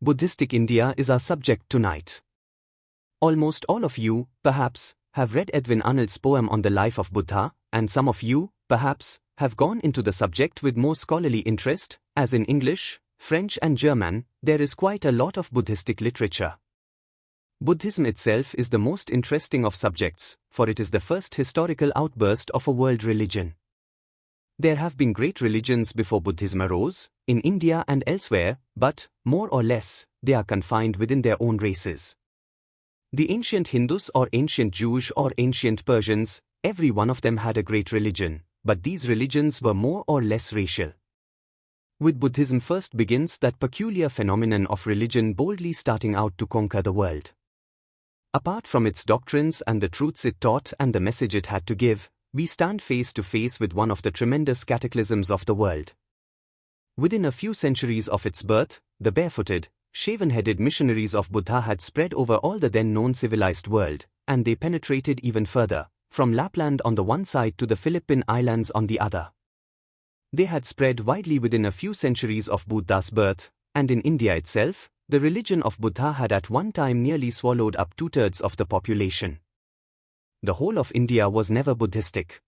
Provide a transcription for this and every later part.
Buddhistic India is our subject tonight. Almost all of you, perhaps, have read Edwin Arnold's poem on the life of Buddha, and some of you, perhaps, have gone into the subject with more scholarly interest, as in English, French and German, there is quite a lot of Buddhistic literature. Buddhism itself is the most interesting of subjects, for it is the first historical outburst of a world religion. There have been great religions before Buddhism arose, in India and elsewhere, but, more or less, they are confined within their own races. The ancient Hindus or ancient Jews or ancient Persians, every one of them had a great religion, but these religions were more or less racial. With Buddhism first begins that peculiar phenomenon of religion boldly starting out to conquer the world. Apart from its doctrines and the truths it taught and the message it had to give, we stand face to face with one of the tremendous cataclysms of the world. Within a few centuries of its birth, the barefooted, shaven-headed missionaries of Buddha had spread over all the then known civilized world, and they penetrated even further, from Lapland on the one side to the Philippine Islands on the other. They had spread widely within a few centuries of Buddha's birth, and in India itself, the religion of Buddha had at one time nearly swallowed up 2/3 of the population. The whole of India was never Buddhistic.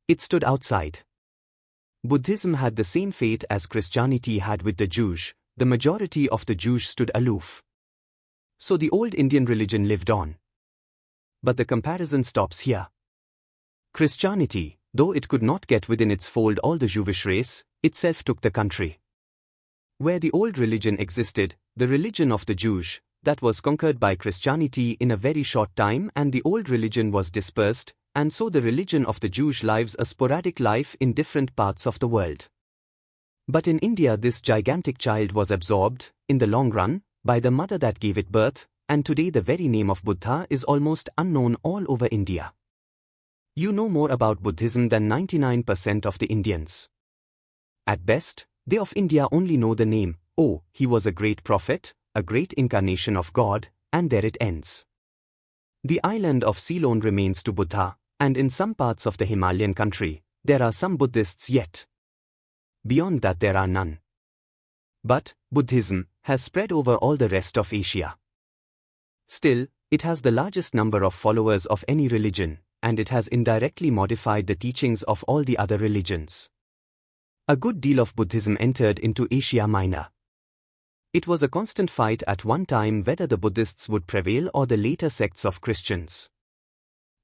It stood outside. Buddhism had the same fate as Christianity had with the Jews. The majority of the Jews stood aloof. So the old Indian religion lived on. But the comparison stops here. Christianity, though it could not get within its fold all the Jewish race, itself took the country. Where the old religion existed, the religion of the Jews, that was conquered by Christianity in a very short time, and the old religion was dispersed, and so the religion of the Jews lives a sporadic life in different parts of the world. But in India this gigantic child was absorbed, in the long run, by the mother that gave it birth, and today the very name of Buddha is almost unknown all over India. You know more about Buddhism than 99% of the Indians. At best, they of India only know the name, oh, he was a great prophet, a great incarnation of God, and there it ends. The island of Ceylon remains to Buddha, and in some parts of the Himalayan country, there are some Buddhists yet. Beyond that there are none. But, Buddhism has spread over all the rest of Asia. Still, it has the largest number of followers of any religion, and it has indirectly modified the teachings of all the other religions. A good deal of Buddhism entered into Asia Minor. It was a constant fight at one time whether the Buddhists would prevail or the later sects of Christians.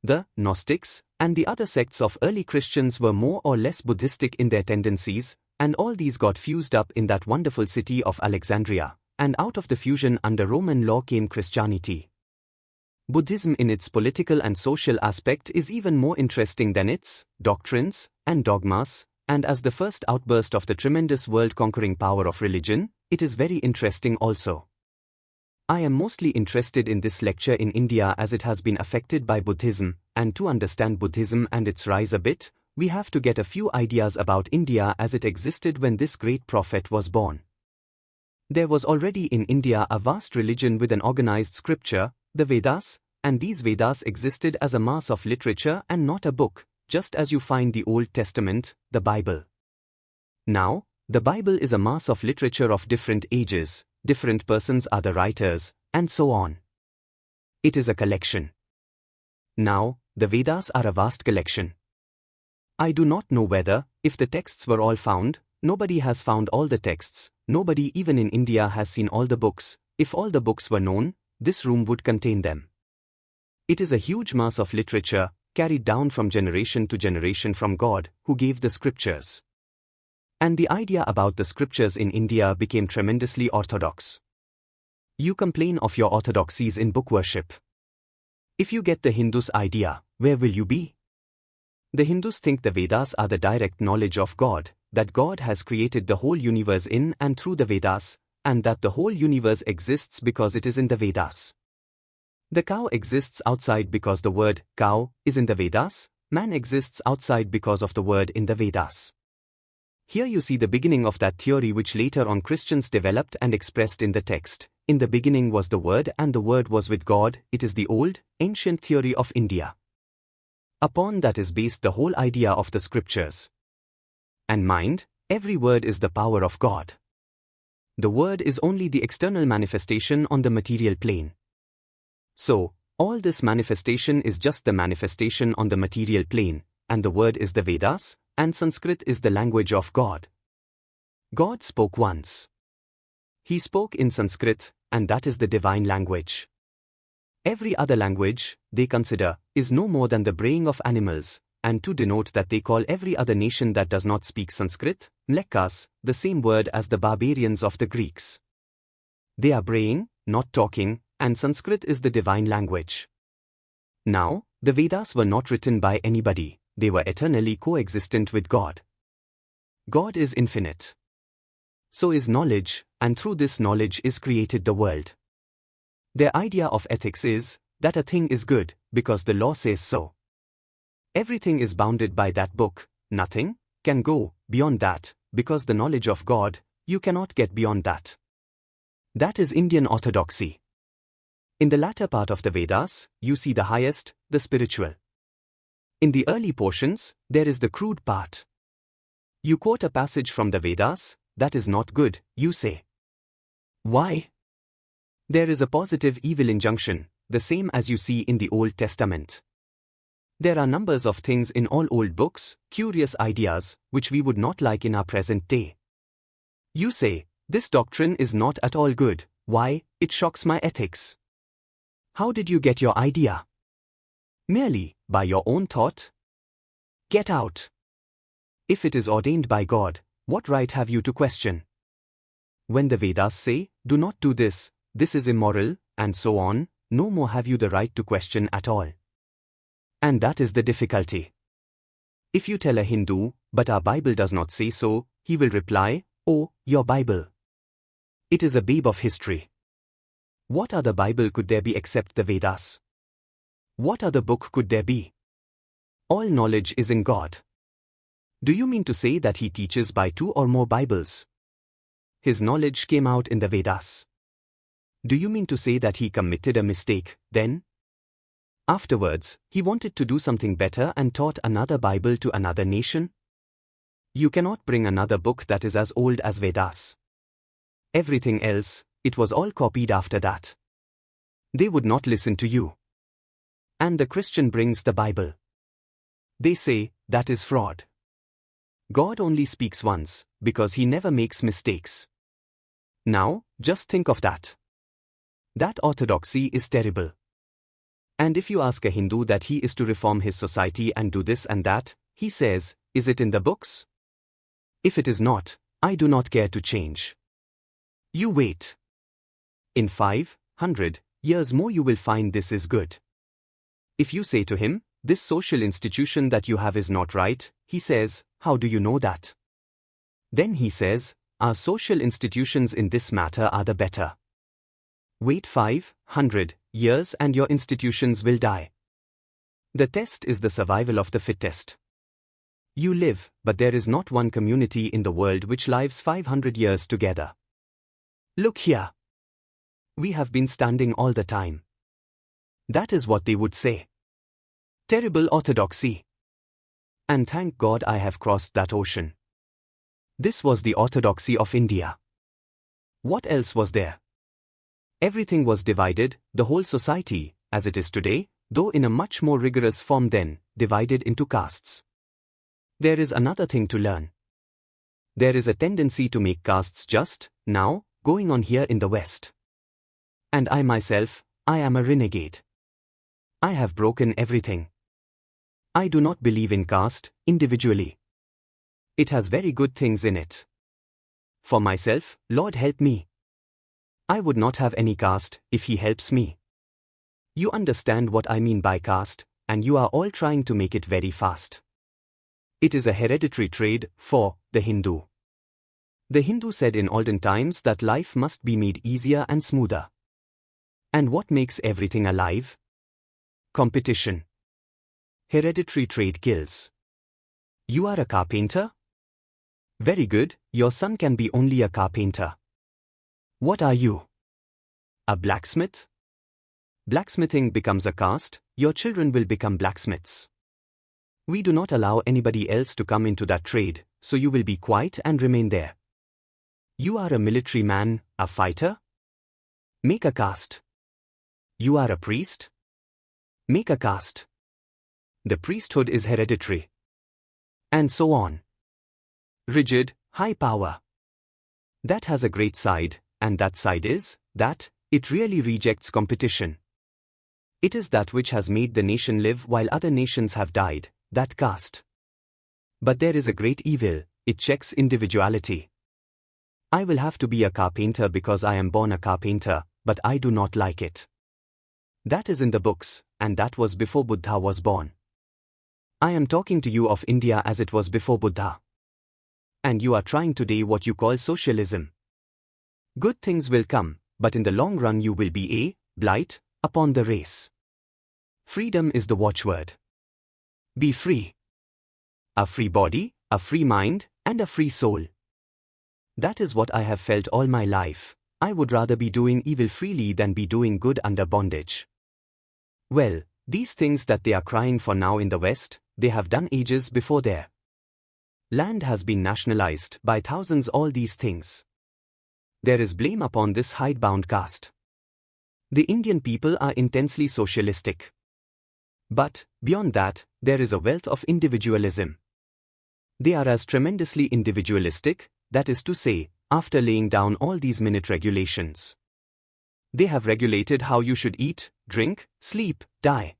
The Gnostics and the other sects of early Christians were more or less Buddhistic in their tendencies, and all these got fused up in that wonderful city of Alexandria, and out of the fusion under Roman law came Christianity. Buddhism in its political and social aspect is even more interesting than its doctrines and dogmas, and as the first outburst of the tremendous world-conquering power of religion, it is very interesting also. I am mostly interested in this lecture in India as it has been affected by Buddhism, and to understand Buddhism and its rise a bit, we have to get a few ideas about India as it existed when this great prophet was born. There was already in India a vast religion with an organized scripture, the Vedas, and these Vedas existed as a mass of literature and not a book, just as you find the Old Testament, the Bible. Now, the Bible is a mass of literature of different ages, different persons are the writers, and so on. It is a collection. Now, the Vedas are a vast collection. I do not know whether, if the texts were all found, nobody has found all the texts, nobody even in India has seen all the books. If all the books were known, this room would contain them. It is a huge mass of literature, carried down from generation to generation from God, who gave the scriptures. And the idea about the scriptures in India became tremendously orthodox. You complain of your orthodoxies in book worship. If you get the Hindus' idea, where will you be? The Hindus think the Vedas are the direct knowledge of God, that God has created the whole universe in and through the Vedas, and that the whole universe exists because it is in the Vedas. The cow exists outside because the word cow is in the Vedas, man exists outside because of the word in the Vedas. Here you see the beginning of that theory which later on Christians developed and expressed in the text. In the beginning was the Word and the Word was with God. It is the old, ancient theory of India. Upon that is based the whole idea of the scriptures. And mind, every word is the power of God. the word is only the external manifestation on the material plane. So, all this manifestation is just the manifestation on the material plane, and the word is the Vedas, and Sanskrit is the language of God. God spoke once. He spoke in Sanskrit, and that is the divine language. Every other language, they consider, is no more than the braying of animals, and to denote that they call every other nation that does not speak Sanskrit, mlekas, the same word as the barbarians of the Greeks. They are braying, not talking, and Sanskrit is the divine language. Now, the Vedas were not written by anybody, they were eternally coexistent with God. God is infinite. So is knowledge, and through this knowledge is created the world. Their idea of ethics is that a thing is good because the law says so. Everything is bounded by that book, nothing can go beyond that, because the knowledge of God, you cannot get beyond that. That is Indian orthodoxy. In the latter part of the Vedas, you see the highest, the spiritual. In the early portions, there is the crude part. You quote a passage from the Vedas, that is not good, you say. Why? There is a positive evil injunction, the same as you see in the Old Testament. There are numbers of things in all old books, curious ideas, which we would not like in our present day. You say, this doctrine is not at all good, why, it shocks my ethics. How did you get your idea? Merely, by your own thought? Get out. If it is ordained by God, what right have you to question? When the Vedas say, do not do this is immoral, and so on, no more have you the right to question at all. And that is the difficulty. If you tell a Hindu, but our Bible does not say so, he will reply, oh, your Bible. It is a babe of history. What other Bible could there be except the Vedas? What other book could there be? All knowledge is in God. Do you mean to say that he teaches by 2 or more Bibles? His knowledge came out in the Vedas. Do you mean to say that he committed a mistake, then? Afterwards, he wanted to do something better and taught another Bible to another nation? You cannot bring another book that is as old as Vedas. Everything else, it was all copied after that. They would not listen to you. And the Christian brings the Bible. They say, that is fraud. God only speaks once, because he never makes mistakes. Now, just think of that. That orthodoxy is terrible. And if you ask a Hindu that he is to reform his society and do this and that, he says, is it in the books? If it is not, I do not care to change. You wait. In 500 years more you will find this is good. If you say to him, this social institution that you have is not right, he says, how do you know that? Then he says, our social institutions in this matter are the better. Wait 500 years and your institutions will die. The test is the survival of the fittest. You live, but there is not one community in the world which lives 500 years together. Look here. We have been standing all the time. That is what they would say. Terrible orthodoxy. And thank God I have crossed that ocean. This was the orthodoxy of India. What else was there? Everything was divided, the whole society, as it is today, though in a much more rigorous form then, divided into castes. There is another thing to learn. There is a tendency to make castes just, now, going on here in the West. And I myself, I am a renegade. I have broken everything. I do not believe in caste, individually. It has very good things in it. For myself, Lord help me. I would not have any caste, if he helps me. You understand what I mean by caste, and you are all trying to make it very fast. It is a hereditary trade, for the Hindu. The Hindu said in olden times that life must be made easier and smoother. And what makes everything alive? Competition. Hereditary trade kills. You are a carpenter? Very good, your son can be only a carpenter. What are you? A blacksmith? Blacksmithing becomes a caste, your children will become blacksmiths. We do not allow anybody else to come into that trade, so you will be quiet and remain there. You are a military man, a fighter? Make a caste. You are a priest? Make a caste. The priesthood is hereditary. And so on. Rigid, high power. That has a great side, and that side is that it really rejects competition. It is that which has made the nation live while other nations have died, that caste. But there is a great evil, it checks individuality. I will have to be a carpenter because I am born a carpenter, but I do not like it. That is in the books, and that was before Buddha was born. I am talking to you of India as it was before Buddha. And you are trying today what you call socialism. Good things will come, but in the long run you will be a blight upon the race. Freedom is the watchword. Be free. A free body, a free mind, and a free soul. That is what I have felt all my life. I would rather be doing evil freely than be doing good under bondage. Well, these things that they are crying for now in the West, they have done ages before there. Land has been nationalized by thousands, all these things. There is blame upon this hidebound caste. The Indian people are intensely socialistic. But, beyond that, there is a wealth of individualism. They are as tremendously individualistic, that is to say, after laying down all these minute regulations. They have regulated how you should eat, drink, sleep, die.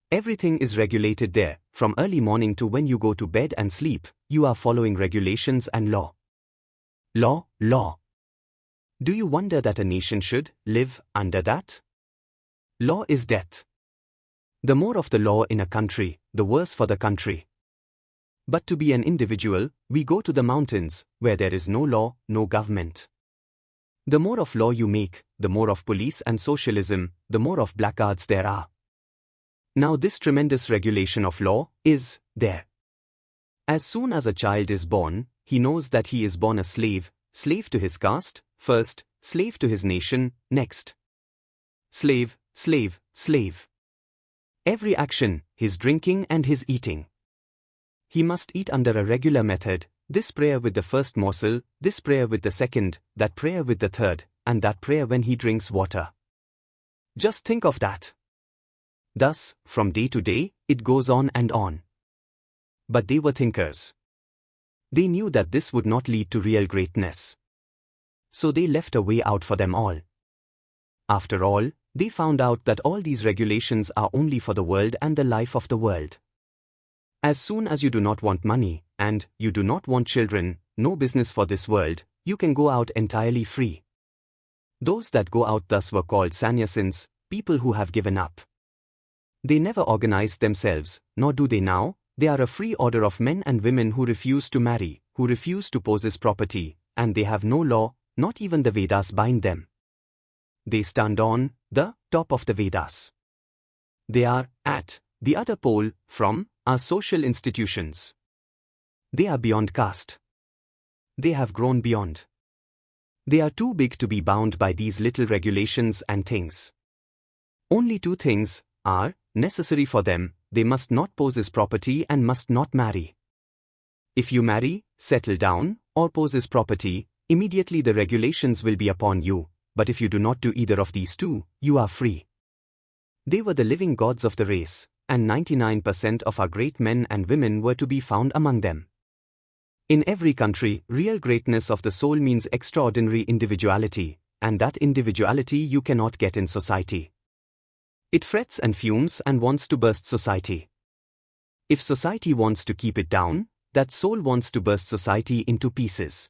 Everything is regulated there, from early morning to when you go to bed and sleep, you are following regulations and law. Law, law. Do you wonder that a nation should live under that? Law is death. The more of the law in a country, the worse for the country. But to be an individual, we go to the mountains, where there is no law, no government. The more of law you make, the more of police and socialism, the more of blackguards there are. Now this tremendous regulation of law is there. As soon as a child is born, he knows that he is born a slave, slave to his caste, first, slave to his nation, next. Slave, slave, slave. Every action, his drinking and his eating. He must eat under a regular method, this prayer with the first morsel, this prayer with the second, that prayer with the third, and that prayer when he drinks water. Just think of that. Thus, from day to day, it goes on and on. But they were thinkers. They knew that this would not lead to real greatness. So they left a way out for them all. After all, they found out that all these regulations are only for the world and the life of the world. As soon as you do not want money, and you do not want children, no business for this world, you can go out entirely free. Those that go out thus were called sannyasins, people who have given up. They never organized themselves, nor do they now. They are a free order of men and women who refuse to marry, who refuse to possess property, and they have no law, not even the Vedas bind them. They stand on the top of the Vedas. They are at the other pole from our social institutions. They are beyond caste. They have grown beyond. They are too big to be bound by these little regulations and things. Only two things are necessary for them: they must not possess property and must not marry. If you marry, settle down, or possess property, immediately the regulations will be upon you, but if you do not do either of these two, you are free. They were the living gods of the race, and 99% of our great men and women were to be found among them. In every country, real greatness of the soul means extraordinary individuality, and that individuality you cannot get in society. It frets and fumes and wants to burst society. If society wants to keep it down, that soul wants to burst society into pieces.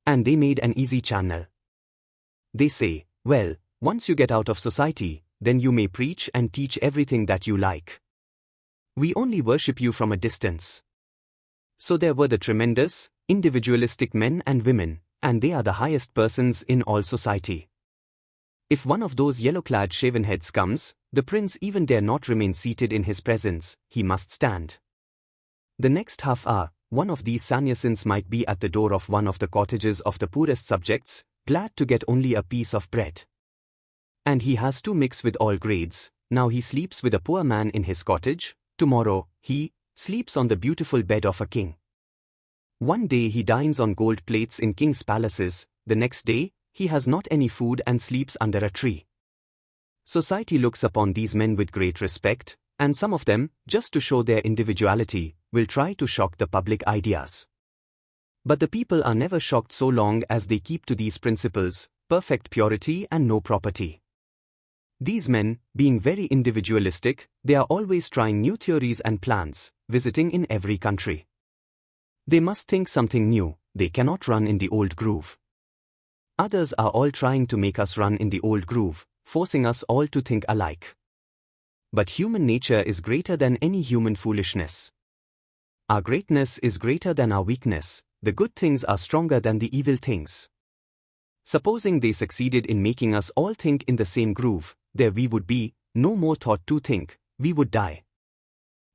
And they made an easy channel. They say, well, once you get out of society, then you may preach and teach everything that you like. We only worship you from a distance. So there were the tremendous, individualistic men and women, and they are the highest persons in all society. If one of those yellow-clad shaven heads comes, the prince even dare not remain seated in his presence, he must stand. The next half hour, one of these sannyasins might be at the door of one of the cottages of the poorest subjects, glad to get only a piece of bread. And he has to mix with all grades. Now he sleeps with a poor man in his cottage, tomorrow he sleeps on the beautiful bed of a king. One day he dines on gold plates in king's palaces, the next day, he has not any food and sleeps under a tree. Society looks upon these men with great respect, and some of them, just to show their individuality, will try to shock the public ideas. But the people are never shocked so long as they keep to these principles, perfect purity and no property. These men, being very individualistic, they are always trying new theories and plans, visiting in every country. They must think something new, they cannot run in the old groove. Others are all trying to make us run in the old groove, forcing us all to think alike. But human nature is greater than any human foolishness. Our greatness is greater than our weakness, the good things are stronger than the evil things. Supposing they succeeded in making us all think in the same groove, there we would be, no more thought to think, we would die.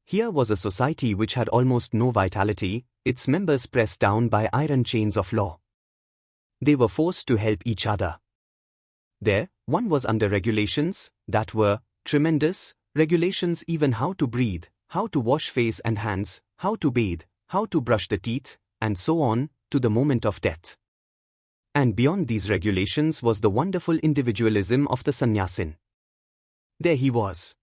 Here was a society which had almost no vitality, its members pressed down by iron chains of law. They were forced to help each other. There, one was under regulations, that were tremendous, regulations even how to breathe, how to wash face and hands, how to bathe, how to brush the teeth, and so on, to the moment of death. And beyond these regulations was the wonderful individualism of the sannyasin. There he was.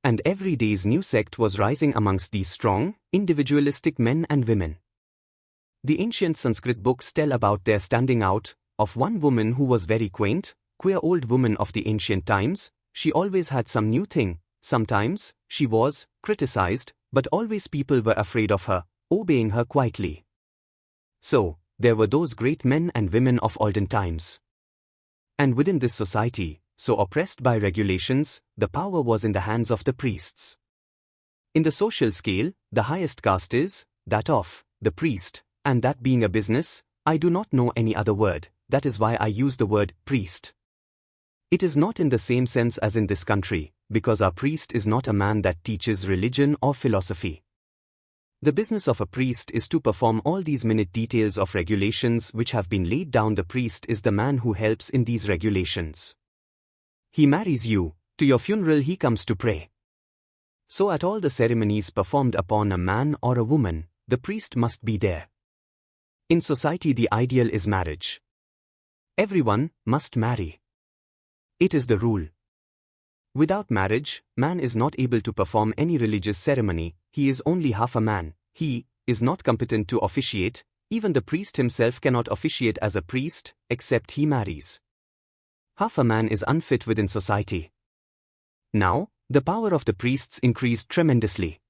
And every day's new sect was rising amongst these strong, individualistic men and women. The ancient Sanskrit books tell about their standing out, of one woman who was very quaint, queer old woman of the ancient times. She always had some new thing, sometimes, she was criticized, but always people were afraid of her, obeying her quietly. So, there were those great men and women of olden times. And within this society, so oppressed by regulations, the power was in the hands of the priests. In the social scale, the highest caste is that of the priest, and that being a business, I do not know any other word, that is why I use the word priest. It is not in the same sense as in this country, because our priest is not a man that teaches religion or philosophy. The business of a priest is to perform all these minute details of regulations which have been laid down. The priest is the man who helps in these regulations. He marries you, to your funeral he comes to pray. So at all the ceremonies performed upon a man or a woman, the priest must be there. In society the ideal is marriage. Everyone must marry. It is the rule. Without marriage, man is not able to perform any religious ceremony, he is only half a man, he is not competent to officiate, even the priest himself cannot officiate as a priest, except he marries. Half a man is unfit within society. Now, the power of the priests increased tremendously.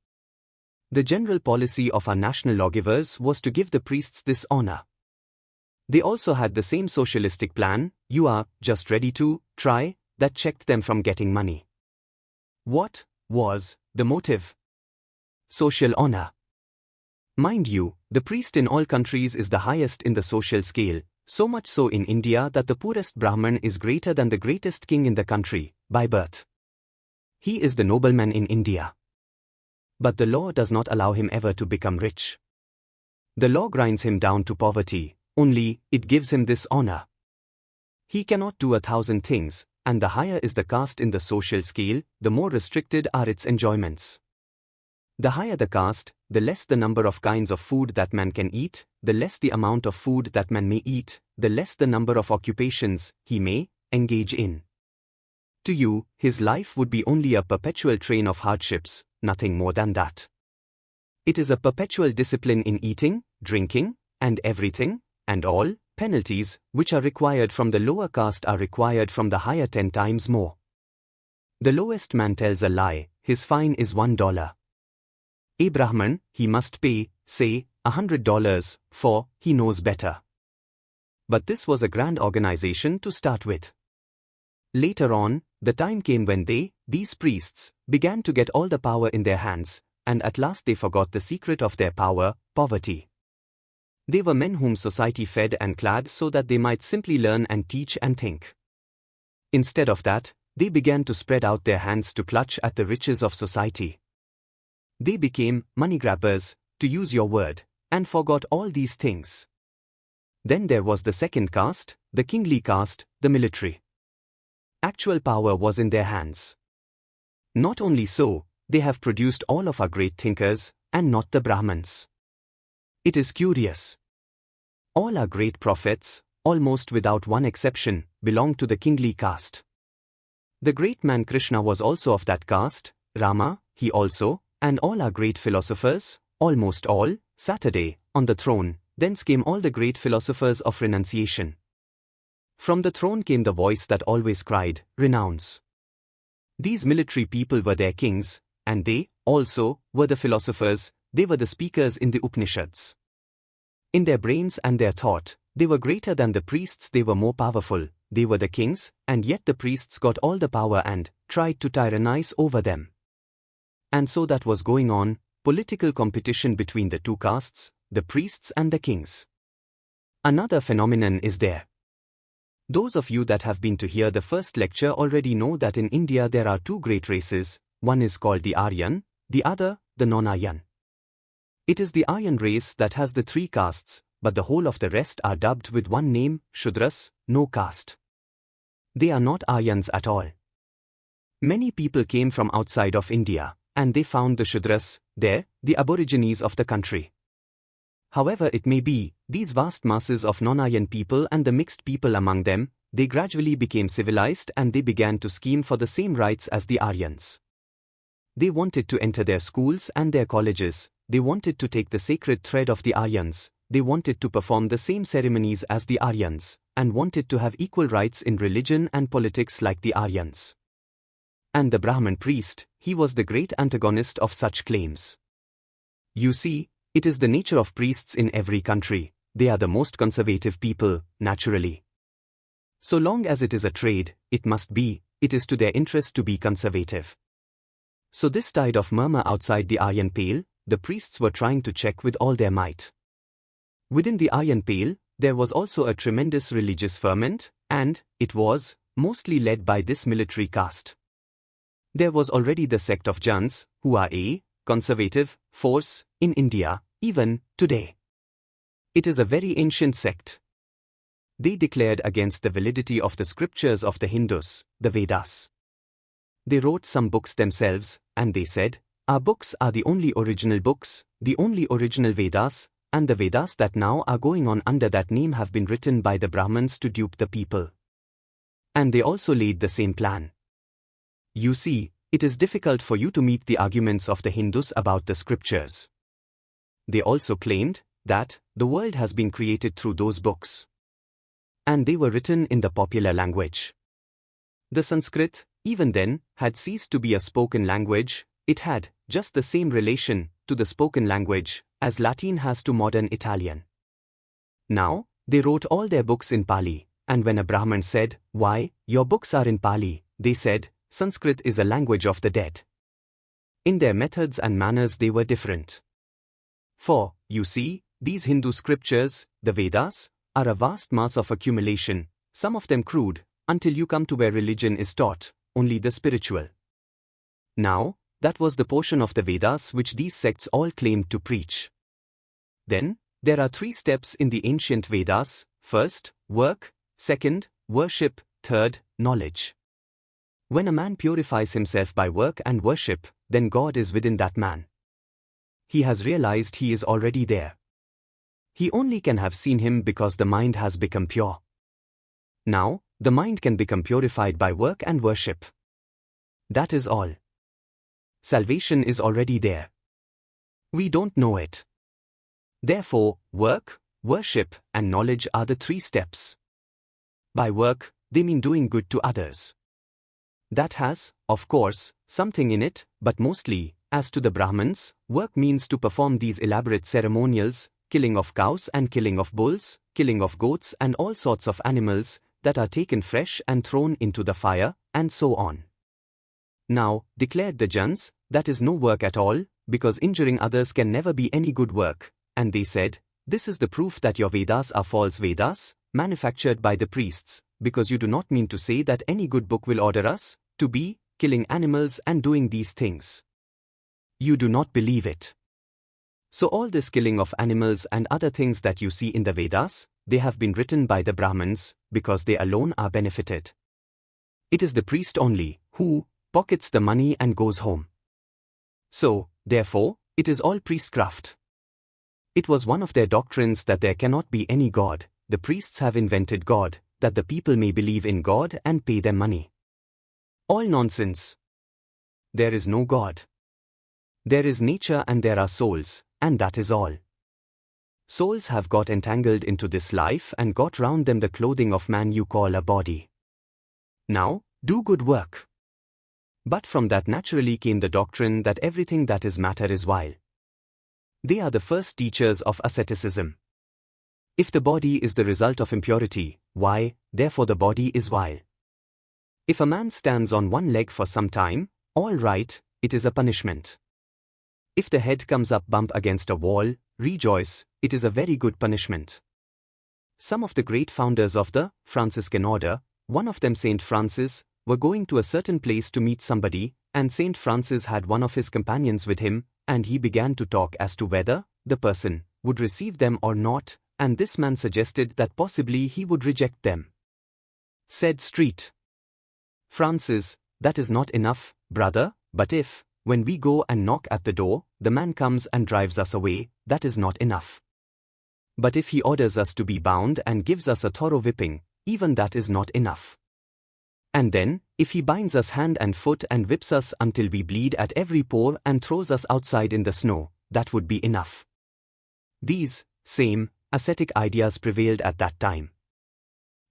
The general policy of our national lawgivers was to give the priests this honor. They also had the same socialistic plan, you are just ready to try, that checked them from getting money. What was the motive? Social honor. Mind you, the priest in all countries is the highest in the social scale, so much so in India that the poorest Brahman is greater than the greatest king in the country, by birth. He is the nobleman in India. But the law does not allow him ever to become rich. The law grinds him down to poverty, only it gives him this honor. He cannot do 1,000 things, and the higher is the caste in the social scale, the more restricted are its enjoyments. The higher the caste, the less the number of kinds of food that man can eat, the less the amount of food that man may eat, the less the number of occupations he may engage in. To you, his life would be only a perpetual train of hardships, nothing more than that. It is a perpetual discipline in eating, drinking, and everything, and all penalties which are required from the lower caste are required from the higher 10 times more. The lowest man tells a lie, his fine is $1. A Brahman, he must pay, say, $100, for he knows better. But this was a grand organization to start with. Later on, the time came when these priests, began to get all the power in their hands, and at last they forgot the secret of their power, poverty. They were men whom society fed and clad so that they might simply learn and teach and think. Instead of that, they began to spread out their hands to clutch at the riches of society. They became money grabbers, to use your word, and forgot all these things. Then there was the second caste, the kingly caste, the military. Actual power was in their hands. Not only so, they have produced all of our great thinkers, and not the Brahmins. It is curious. All our great prophets, almost without one exception, belong to the kingly caste. The great man Krishna was also of that caste, Rama, he also, and all our great philosophers, almost all, Saturday, on the throne, thence came all the great philosophers of renunciation. From the throne came the voice that always cried, renounce. These military people were their kings, and they, also, were the philosophers, they were the speakers in the Upanishads. In their brains and their thought, they were greater than the priests, they were more powerful, they were the kings, and yet the priests got all the power and tried to tyrannize over them. And so that was going on, political competition between the two castes, the priests and the kings. Another phenomenon is there. Those of you that have been to hear the first lecture already know that in India there are two great races, one is called the Aryan, the other, the non-Aryan. It is the Aryan race that has the three castes, but the whole of the rest are dubbed with one name, Shudras, no caste. They are not Aryans at all. Many people came from outside of India, and they found the Shudras there, the aborigines of the country. However it may be, these vast masses of non-Aryan people and the mixed people among them, they gradually became civilized and they began to scheme for the same rights as the Aryans. They wanted to enter their schools and their colleges, they wanted to take the sacred thread of the Aryans, they wanted to perform the same ceremonies as the Aryans, and wanted to have equal rights in religion and politics like the Aryans. And the Brahman priest, he was the great antagonist of such claims. You see, it is the nature of priests in every country, they are the most conservative people, naturally. So long as it is a trade, it is to their interest to be conservative. So this tide of murmur outside the Aryan Pale, the priests were trying to check with all their might. Within the Aryan Pale, there was also a tremendous religious ferment, and it was mostly led by this military caste. There was already the sect of Jans, who are a conservative force in India, even today. It is a very ancient sect. They declared against the validity of the scriptures of the Hindus, the Vedas. They wrote some books themselves, and they said, our books are the only original books, the only original Vedas, and the Vedas that now are going on under that name have been written by the Brahmins to dupe the people. And they also laid the same plan. You see, it is difficult for you to meet the arguments of the Hindus about the scriptures. They also claimed that the world has been created through those books. And they were written in the popular language. The Sanskrit, even then, had ceased to be a spoken language, it had just the same relation to the spoken language as Latin has to modern Italian. Now, they wrote all their books in Pali, and when a Brahmin said, why, your books are in Pali, they said, Sanskrit is a language of the dead. In their methods and manners they were different. For, you see, these Hindu scriptures, the Vedas, are a vast mass of accumulation, some of them crude, until you come to where religion is taught, only the spiritual. Now, that was the portion of the Vedas which these sects all claimed to preach. Then, there are 3 steps in the ancient Vedas: first, work; second, worship; third, knowledge. When a man purifies himself by work and worship, then God is within that man. He has realized he is already there. He only can have seen him because the mind has become pure. Now, the mind can become purified by work and worship. That is all. Salvation is already there. We don't know it. Therefore, work, worship, and knowledge are the 3 steps. By work, they mean doing good to others. That has, of course, something in it, but mostly, as to the Brahmins, work means to perform these elaborate ceremonials, killing of cows and killing of bulls, killing of goats and all sorts of animals that are taken fresh and thrown into the fire, and so on. Now, declared the Jans, that is no work at all, because injuring others can never be any good work, and they said, this is the proof that your Vedas are false Vedas, manufactured by the priests, because you do not mean to say that any good book will order us to be killing animals and doing these things. You do not believe it. So all this killing of animals and other things that you see in the Vedas, they have been written by the Brahmins, because they alone are benefited. It is the priest only who pockets the money and goes home. So, therefore, it is all priestcraft. It was one of their doctrines that there cannot be any God, the priests have invented God, that the people may believe in God and pay them money. All nonsense. There is no God. There is nature and there are souls, and that is all. Souls have got entangled into this life and got round them the clothing of man you call a body. Now, do good work. But from that naturally came the doctrine that everything that is matter is vile. They are the first teachers of asceticism. If the body is the result of impurity, why, therefore the body is vile. If a man stands on one leg for some time, all right, it is a punishment. If the head comes up bump against a wall, rejoice, it is a very good punishment. Some of the great founders of the Franciscan order, one of them Saint Francis, were going to a certain place to meet somebody, and Saint Francis had one of his companions with him, and he began to talk as to whether the person would receive them or not, and this man suggested that possibly he would reject them. Said Street Francis, that is not enough, brother, but if, when we go and knock at the door, the man comes and drives us away, that is not enough. But if he orders us to be bound and gives us a thorough whipping, even that is not enough. And then, if he binds us hand and foot and whips us until we bleed at every pore and throws us outside in the snow, that would be enough. These same ascetic ideas prevailed at that time.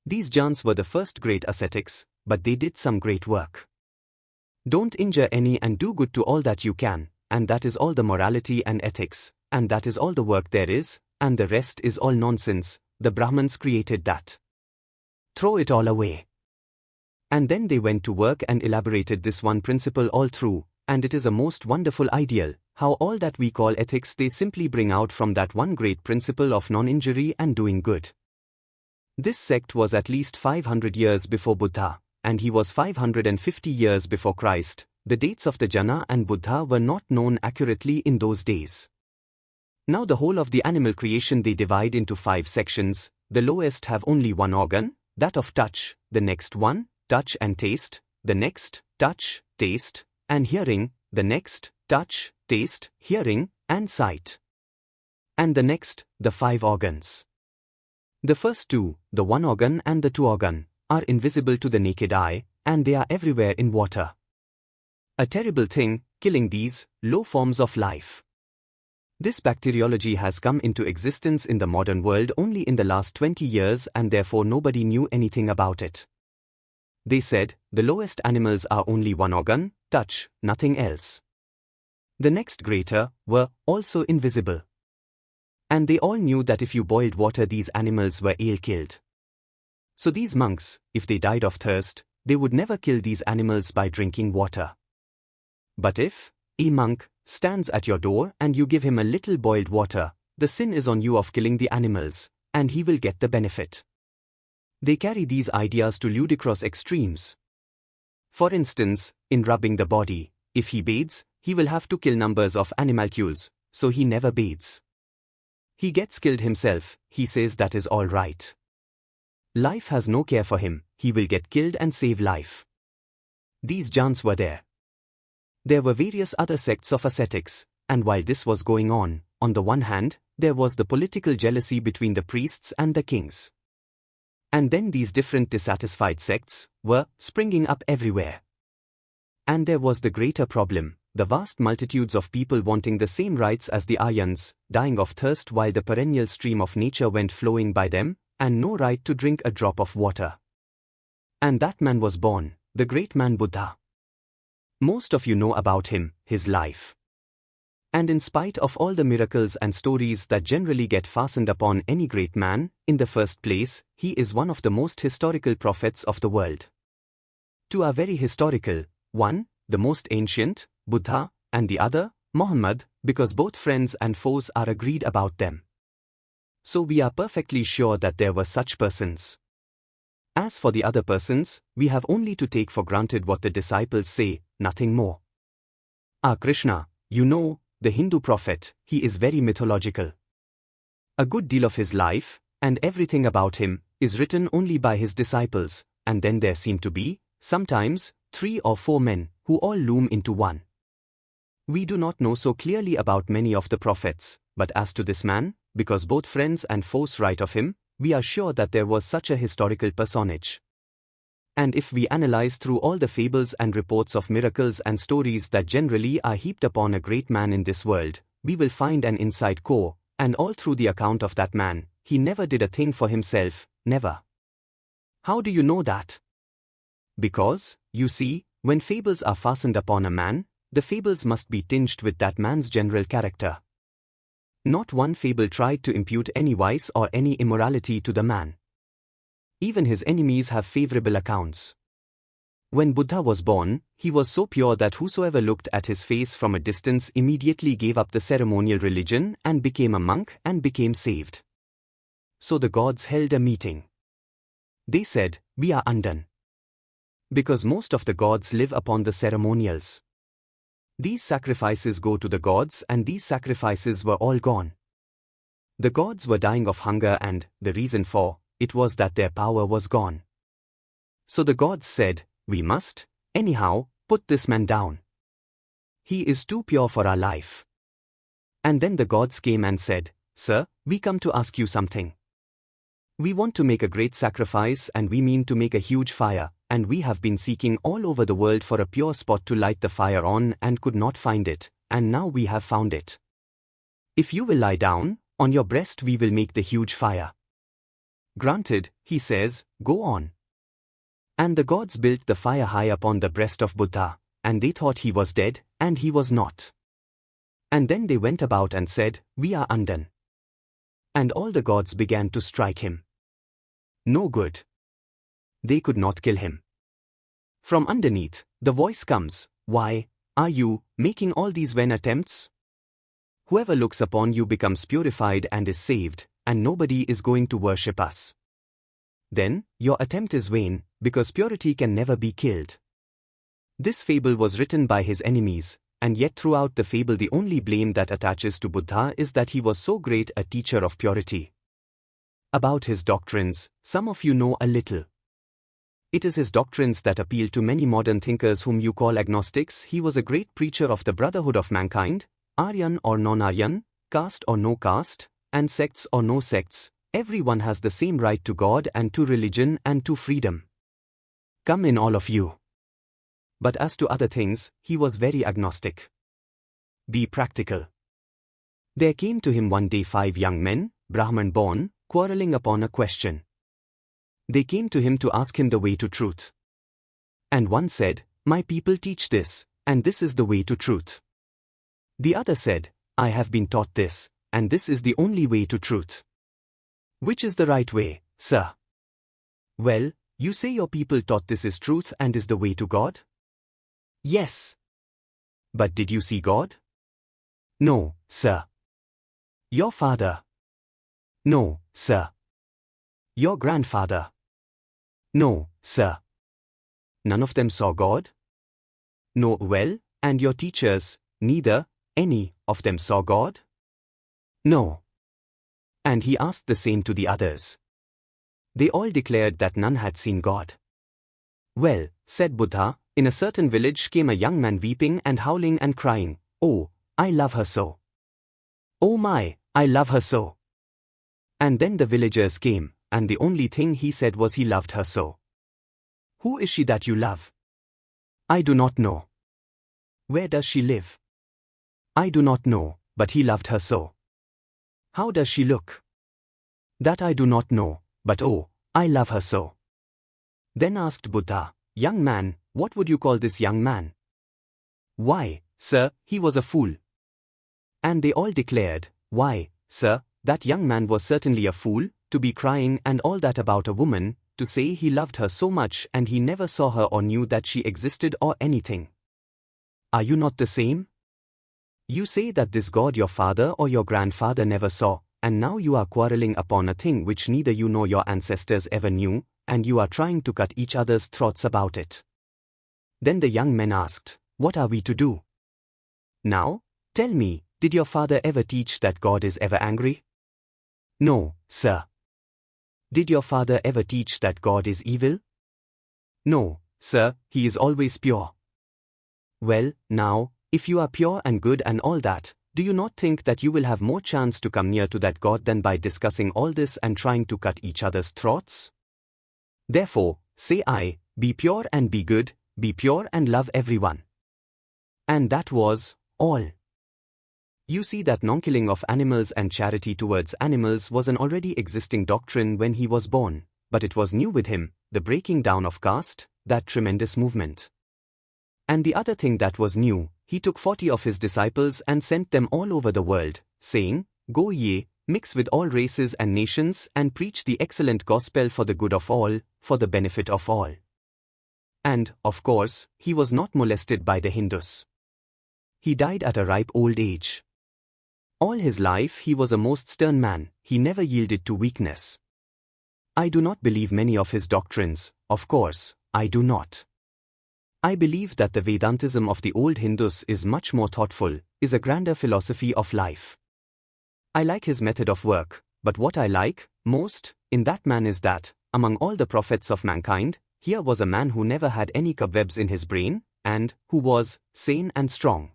These Jans were the first great ascetics, but they did some great work. Don't injure any and do good to all that you can, and that is all the morality and ethics, and that is all the work there is, and the rest is all nonsense. The Brahmins created that. Throw it all away. And then they went to work and elaborated this one principle all through, and it is a most wonderful ideal, how all that we call ethics they simply bring out from that one great principle of non-injury and doing good. This sect was at least 500 years before Buddha, and he was 550 years before Christ. The dates of the Jana and Buddha were not known accurately in those days. Now the whole of the animal creation they divide into 5 sections. The lowest have only one organ, that of touch, the next one, touch and taste, the next, touch, taste, and hearing, the next, touch, taste, hearing, and sight. And the next, the 5 organs. The first 2, the 1 organ and the 2 organ, are invisible to the naked eye, and they are everywhere in water. A terrible thing, killing these low forms of life. This bacteriology has come into existence in the modern world only in the last 20 years and therefore nobody knew anything about it. They said, the lowest animals are only 1 organ, touch, nothing else. The next greater were also invisible. And they all knew that if you boiled water these animals were killed. So these monks, if they died of thirst, they would never kill these animals by drinking water. But if a monk stands at your door and you give him a little boiled water, the sin is on you of killing the animals, and he will get the benefit. They carry these ideas to ludicrous extremes. For instance, in rubbing the body, if he bathes, he will have to kill numbers of animalcules, so he never bathes. He gets killed himself, he says that is all right. Life has no care for him, he will get killed and save life. These Jans were there. There were various other sects of ascetics, and while this was going on the one hand, there was the political jealousy between the priests and the kings. And then these different dissatisfied sects were springing up everywhere. And there was the greater problem, the vast multitudes of people wanting the same rights as the Aryans, dying of thirst while the perennial stream of nature went flowing by them, and no right to drink a drop of water. And that man was born, the great man Buddha. Most of you know about him, his life. And in spite of all the miracles and stories that generally get fastened upon any great man, in the first place, he is one of the most historical prophets of the world. 2 are very historical, one, the most ancient, Buddha, and the other, Muhammad, because both friends and foes are agreed about them. So we are perfectly sure that there were such persons. As for the other persons, we have only to take for granted what the disciples say, nothing more. Krishna, you know, the Hindu prophet, he is very mythological. A good deal of his life, and everything about him, is written only by his disciples, and then there seem to be, sometimes, 3 or 4 men, who all loom into one. We do not know so clearly about many of the prophets, but as to this man, because both friends and foes write of him, we are sure that there was such a historical personage. And if we analyze through all the fables and reports of miracles and stories that generally are heaped upon a great man in this world, we will find an inside core, and all through the account of that man, he never did a thing for himself, never. How do you know that? Because, you see, when fables are fastened upon a man, the fables must be tinged with that man's general character. Not one fable tried to impute any vice or any immorality to the man. Even his enemies have favorable accounts. When Buddha was born, he was so pure that whosoever looked at his face from a distance immediately gave up the ceremonial religion and became a monk and became saved. So the gods held a meeting. They said, "We are undone." Because most of the gods live upon the ceremonials. These sacrifices go to the gods, and these sacrifices were all gone. The gods were dying of hunger, and the reason for it was that their power was gone. So the gods said, "We must, anyhow, put this man down. He is too pure for our life." And then the gods came and said, "Sir, we come to ask you something. We want to make a great sacrifice, and we mean to make a huge fire, and we have been seeking all over the world for a pure spot to light the fire on and could not find it, and now we have found it. If you will lie down, on your breast we will make the huge fire." "Granted," he says, "go on." And the gods built the fire high upon the breast of Buddha, and they thought he was dead, and he was not. And then they went about and said, "We are undone." And all the gods began to strike him. No good. They could not kill him. From underneath, the voice comes, "Why are you making all these vain attempts? Whoever looks upon you becomes purified and is saved, and nobody is going to worship us. Then, your attempt is vain, because purity can never be killed." This fable was written by his enemies, and yet throughout the fable the only blame that attaches to Buddha is that he was so great a teacher of purity. About his doctrines, some of you know a little. It is his doctrines that appeal to many modern thinkers whom you call agnostics. He was a great preacher of the brotherhood of mankind, Aryan or non-Aryan, caste or no caste, and sects or no sects. Everyone has the same right to God and to religion and to freedom. Come in, all of you. But as to other things, he was very agnostic. Be practical. There came to him one day 5 young men, Brahman born, quarreling upon a question. They came to him to ask him the way to truth. And one said, "My people teach this, and this is the way to truth." The other said, "I have been taught this, and this is the only way to truth." "Which is the right way, sir?" "Well, you say your people taught this is truth and is the way to God?" "Yes." "But did you see God?" "No, sir." "Your father?" "No, sir." "Your grandfather?" "No, sir." "None of them saw God?" "No." "Well, and your teachers, neither any of them saw God?" "No." And he asked the same to the others. They all declared that none had seen God. "Well," said Buddha, "in a certain village came a young man weeping and howling and crying, 'Oh, I love her so. Oh my, I love her so.' And then the villagers came, and the only thing he said was he loved her so." "Who is she that you love?" "I do not know." "Where does she live?" "I do not know, but he loved her so." "How does she look?" "That I do not know, but oh, I love her so." Then asked Buddha, "Young man, what would you call this young man?" "Why, sir, he was a fool." And they all declared, "Why, sir, that young man was certainly a fool, to be crying and all that about a woman, to say he loved her so much and he never saw her or knew that she existed or anything. Are you not the same? You say that this God your father or your grandfather never saw, and now you are quarreling upon a thing which neither you nor your ancestors ever knew, and you are trying to cut each other's throats about it." Then the young men asked, "What are we to do? Now, tell me, did your father ever teach that God is ever angry?" "No, sir." "Did your father ever teach that God is evil?" "No, sir, he is always pure." "Well, now, If you are pure and good and all that, do you not think that you will have more chance to come near to that God than by discussing all this and trying to cut each other's throats? Therefore, say I, be pure and be good, be pure and love everyone. And that was all. You see that non-killing of animals and charity towards animals was an already existing doctrine when he was born, but it was new with him, the breaking down of caste, that tremendous movement. And the other thing that was new, he took 40 of his disciples and sent them all over the world, saying, Go ye, mix with all races and nations and preach the excellent gospel for the good of all, for the benefit of all. And, of course, he was not molested by the Hindus. He died at a ripe old age. All his life he was a most stern man, he never yielded to weakness. I do not believe many of his doctrines, of course, I do not. I believe that the Vedantism of the old Hindus is much more thoughtful, is a grander philosophy of life. I like his method of work, but what I like most in that man is that, among all the prophets of mankind, here was a man who never had any cobwebs in his brain, and who was sane and strong.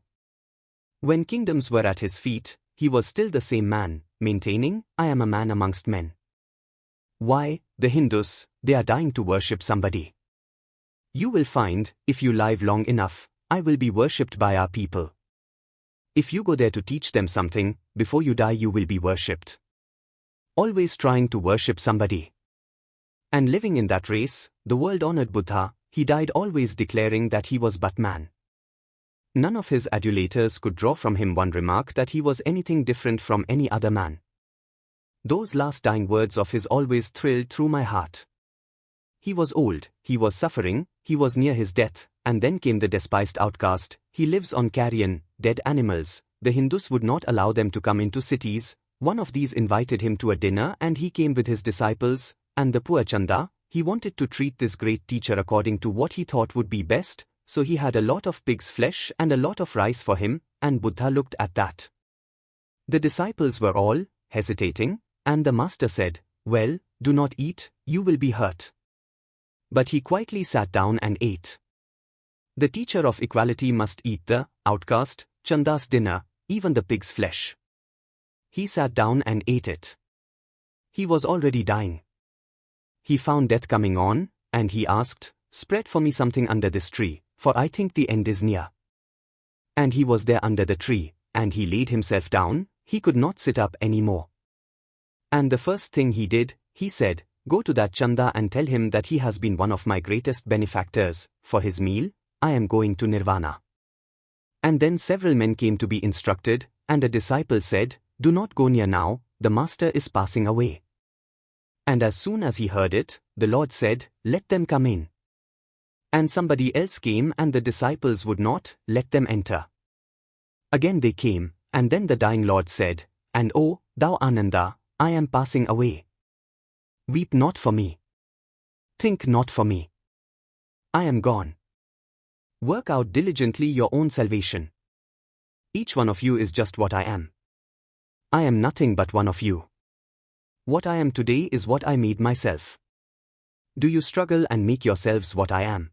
When kingdoms were at his feet, he was still the same man, maintaining, I am a man amongst men. Why, the Hindus, they are dying to worship somebody. You will find, if you live long enough, I will be worshipped by our people. If you go there to teach them something, before you die you will be worshipped. Always trying to worship somebody. And living in that race, the world-honored Buddha, he died always declaring that he was but man. None of his adulators could draw from him one remark that he was anything different from any other man. Those last dying words of his always thrilled through my heart. He was old, he was suffering, he was near his death, and then came the despised outcast, he lives on carrion, dead animals, the Hindus would not allow them to come into cities, one of these invited him to a dinner and he came with his disciples, and the poor Chanda, he wanted to treat this great teacher according to what he thought would be best, so he had a lot of pig's flesh and a lot of rice for him, and Buddha looked at that. The disciples were all hesitating, and the master said, Well, do not eat, you will be hurt. But he quietly sat down and ate. The teacher of equality must eat the outcast, Chanda's dinner, even the pig's flesh. He sat down and ate it. He was already dying. He found death coming on, and he asked, Spread for me something under this tree, for I think the end is near. And he was there under the tree, and he laid himself down, he could not sit up any more. And the first thing he did, he said, Go to that Chanda and tell him that he has been one of my greatest benefactors, for his meal, I am going to Nirvana. And then several men came to be instructed, and a disciple said, Do not go near now, the master is passing away. And as soon as he heard it, the Lord said, Let them come in. And somebody else came and the disciples would not let them enter. Again they came, and then the dying Lord said, And O, thou Ananda, I am passing away. Weep not for me. Think not for me. I am gone. Work out diligently your own salvation. Each one of you is just what I am. I am nothing but one of you. What I am today is what I made myself. Do you struggle and make yourselves what I am?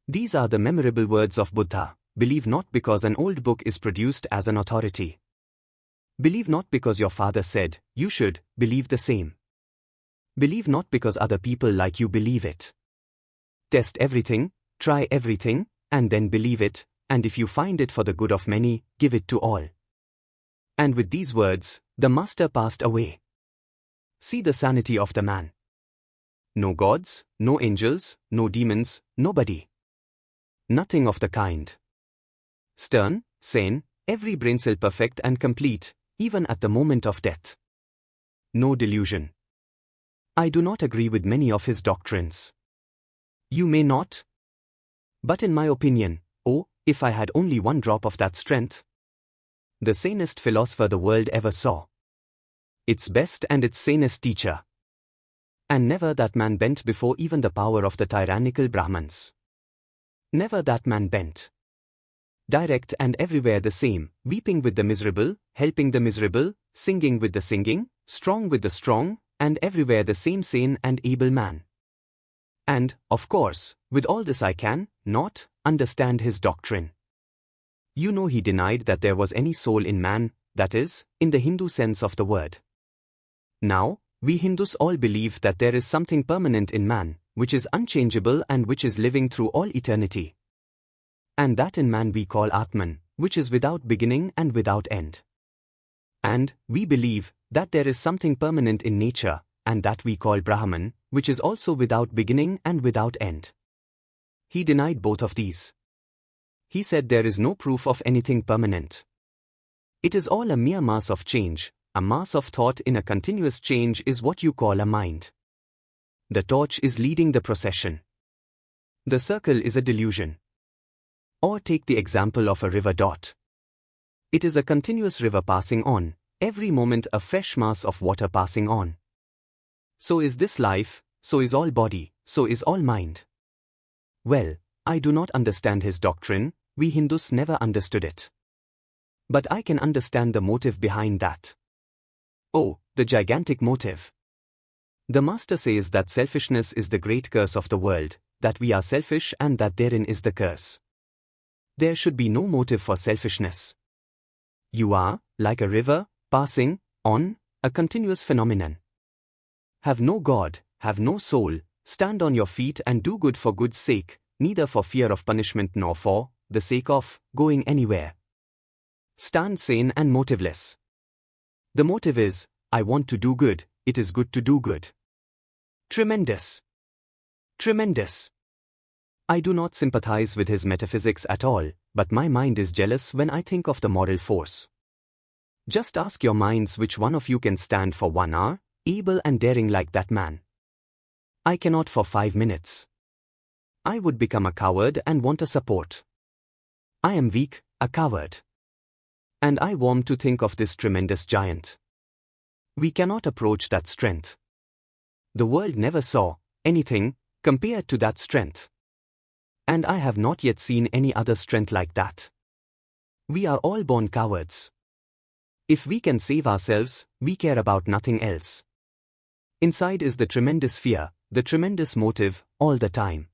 These are the memorable words of Buddha. Believe not because an old book is produced as an authority. Believe not because your father said, you should, believe the same. Believe not because other people like you believe it. Test everything, try everything, and then believe it, and if you find it for the good of many, give it to all. And with these words, the master passed away. See the sanity of the man. No gods, no angels, no demons, nobody. Nothing of the kind. Stern, sane, every brain cell perfect and complete, even at the moment of death. No delusion. I do not agree with many of his doctrines. You may not. But in my opinion, oh, if I had only one drop of that strength. The sanest philosopher the world ever saw. Its best and its sanest teacher. And never that man bent before even the power of the tyrannical Brahmins. Never that man bent. Direct and everywhere the same, weeping with the miserable, helping the miserable, singing with the singing, strong with the strong, and everywhere the same sane and able man. And, of course, with all this I can not understand his doctrine. You know, he denied that there was any soul in man, that is, in the Hindu sense of the word. Now, we Hindus all believe that there is something permanent in man, which is unchangeable and which is living through all eternity. And that in man we call Atman, which is without beginning and without end. And we believe that there is something permanent in nature, and that we call Brahman, which is also without beginning and without end. He denied both of these. He said there is no proof of anything permanent. It is all a mere mass of change. A mass of thought in a continuous change is what you call a mind. The torch is leading the procession. The circle is a delusion. Or take the example of a river dot. It is a continuous river passing on, every moment a fresh mass of water passing on. So is this life, so is all body, so is all mind. Well, I do not understand his doctrine, we Hindus never understood it. But I can understand the motive behind that. Oh, the gigantic motive. The Master says that selfishness is the great curse of the world, that we are selfish and that therein is the curse. There should be no motive for selfishness. You are, like a river, passing on, a continuous phenomenon. Have no God, have no soul, stand on your feet and do good for good's sake, neither for fear of punishment nor for the sake of going anywhere. Stand sane and motiveless. The motive is, I want to do good, it is good to do good. Tremendous. Tremendous. I do not sympathize with his metaphysics at all, but my mind is jealous when I think of the moral force. Just ask your minds which one of you can stand for 1 hour, able and daring like that man. I cannot for 5 minutes. I would become a coward and want a support. I am weak, a coward. And I warm to think of this tremendous giant. We cannot approach that strength. The world never saw anything compared to that strength. And I have not yet seen any other strength like that. We are all born cowards. If we can save ourselves, we care about nothing else. Inside is the tremendous fear, the tremendous motive, all the time.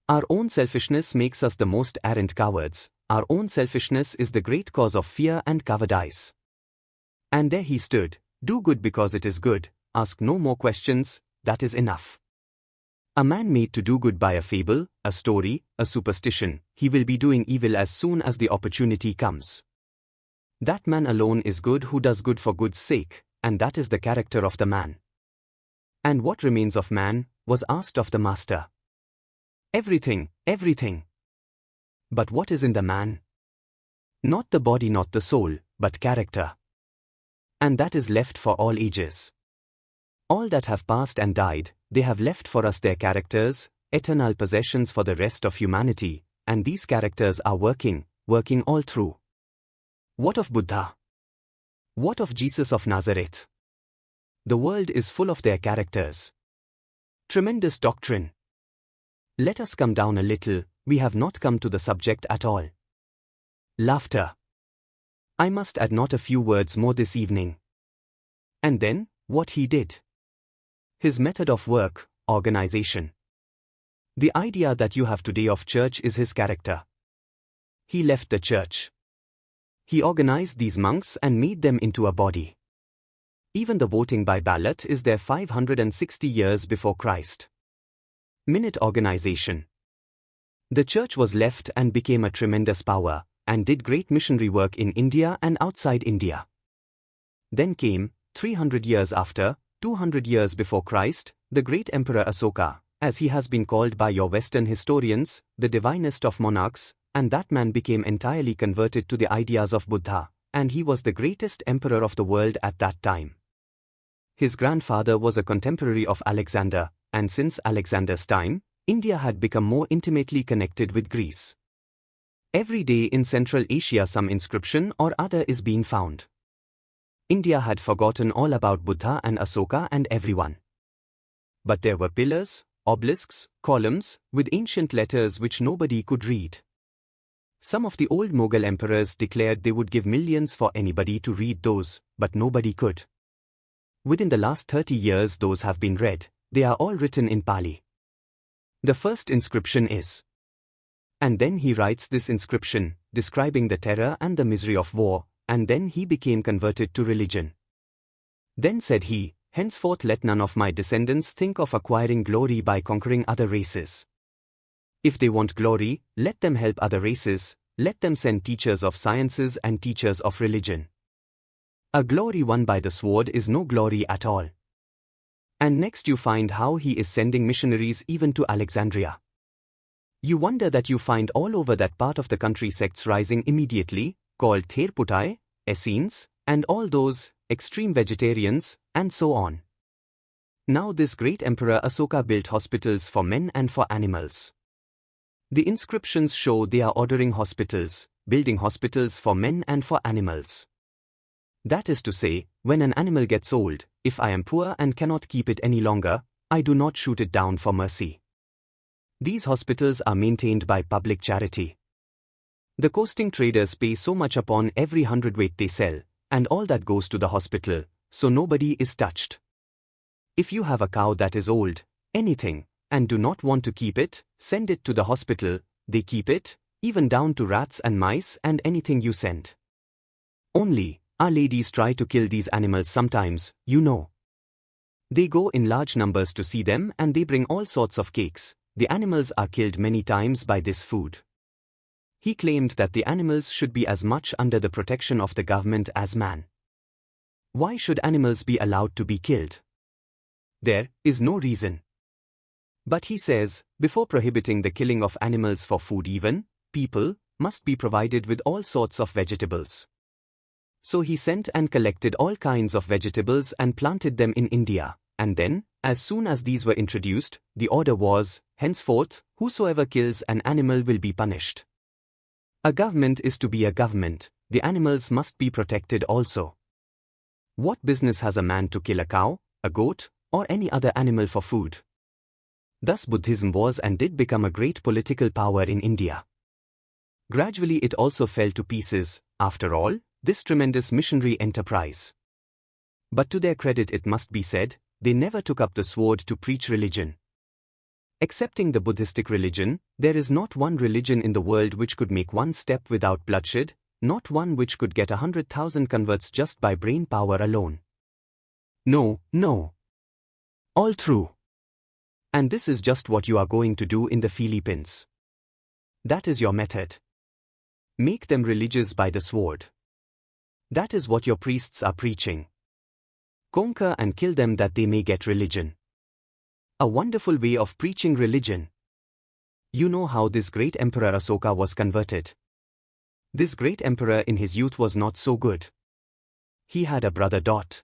Our own selfishness makes us the most arrant cowards. Our own selfishness is the great cause of fear and cowardice. And there he stood, do good because it is good, ask no more questions, that is enough. A man made to do good by a fable, a story, a superstition, he will be doing evil as soon as the opportunity comes. That man alone is good who does good for good's sake, and that is the character of the man. And what remains of man, was asked of the Master. Everything, everything. But what is in the man? Not the body, not the soul, but character. And that is left for all ages. All that have passed and died, they have left for us their characters, eternal possessions for the rest of humanity, and these characters are working all through. What of Buddha? What of Jesus of Nazareth? The world is full of their characters. Tremendous doctrine. Let us come down a little, we have not come to the subject at all. Laughter. I must add not a few words more this evening. And then, what he did. His method of work, organization. The idea that you have today of church is his character. He left the church. He organized these monks and made them into a body. Even the voting by ballot is there 560 years before Christ. Minute organization. The church was left and became a tremendous power, and did great missionary work in India and outside India. Then came, 300 years after, 200 years before Christ, the great Emperor Asoka, as he has been called by your Western historians, the divinest of monarchs, and that man became entirely converted to the ideas of Buddha, and he was the greatest emperor of the world at that time. His grandfather was a contemporary of Alexander, and since Alexander's time, India had become more intimately connected with Greece. Every day in Central Asia some inscription or other is being found. India had forgotten all about Buddha and Asoka and everyone. But there were pillars, obelisks, columns, with ancient letters which nobody could read. Some of the old Mughal emperors declared they would give millions for anybody to read those, but nobody could. Within the last 30 years those have been read, they are all written in Pali. The first inscription is And then he writes this inscription, describing the terror and the misery of war, and then he became converted to religion. Then said he, henceforth let none of my descendants think of acquiring glory by conquering other races. If they want glory, let them help other races, let them send teachers of sciences and teachers of religion. A glory won by the sword is no glory at all. And next you find how he is sending missionaries even to Alexandria. You wonder that you find all over that part of the country sects rising immediately, called Therputai, Essenes, and all those, extreme vegetarians, and so on. Now this great emperor Asoka built hospitals for men and for animals. The inscriptions show they are ordering hospitals, building hospitals for men and for animals. That is to say, when an animal gets old, if I am poor and cannot keep it any longer, I do not shoot it down for mercy. These hospitals are maintained by public charity. The coasting traders pay so much upon every hundredweight they sell, and all that goes to the hospital, so nobody is touched. If you have a cow that is old, anything, and do not want to keep it, send it to the hospital, they keep it, even down to rats and mice and anything you send. Only, our ladies try to kill these animals sometimes, you know. They go in large numbers to see them and they bring all sorts of cakes. The animals are killed many times by this food. He claimed that the animals should be as much under the protection of the government as man. Why should animals be allowed to be killed? There is no reason. But he says, before prohibiting the killing of animals for food even, people must be provided with all sorts of vegetables. So he sent and collected all kinds of vegetables and planted them in India, and then, as soon as these were introduced, the order was, henceforth, whosoever kills an animal will be punished. A government is to be a government, the animals must be protected also. What business has a man to kill a cow, a goat, or any other animal for food? Thus Buddhism was and did become a great political power in India. Gradually it also fell to pieces, after all, this tremendous missionary enterprise. But to their credit it must be said, they never took up the sword to preach religion. Excepting the Buddhistic religion, there is not one religion in the world which could make one step without bloodshed, not one which could get 100,000 converts just by brain power alone. No, no. All true. And this is just what you are going to do in the Philippines. That is your method. Make them religious by the sword. That is what your priests are preaching. Conquer and kill them that they may get religion. A wonderful way of preaching religion. You know how this great emperor Asoka was converted. This great emperor in his youth was not so good. He had a brother Dot.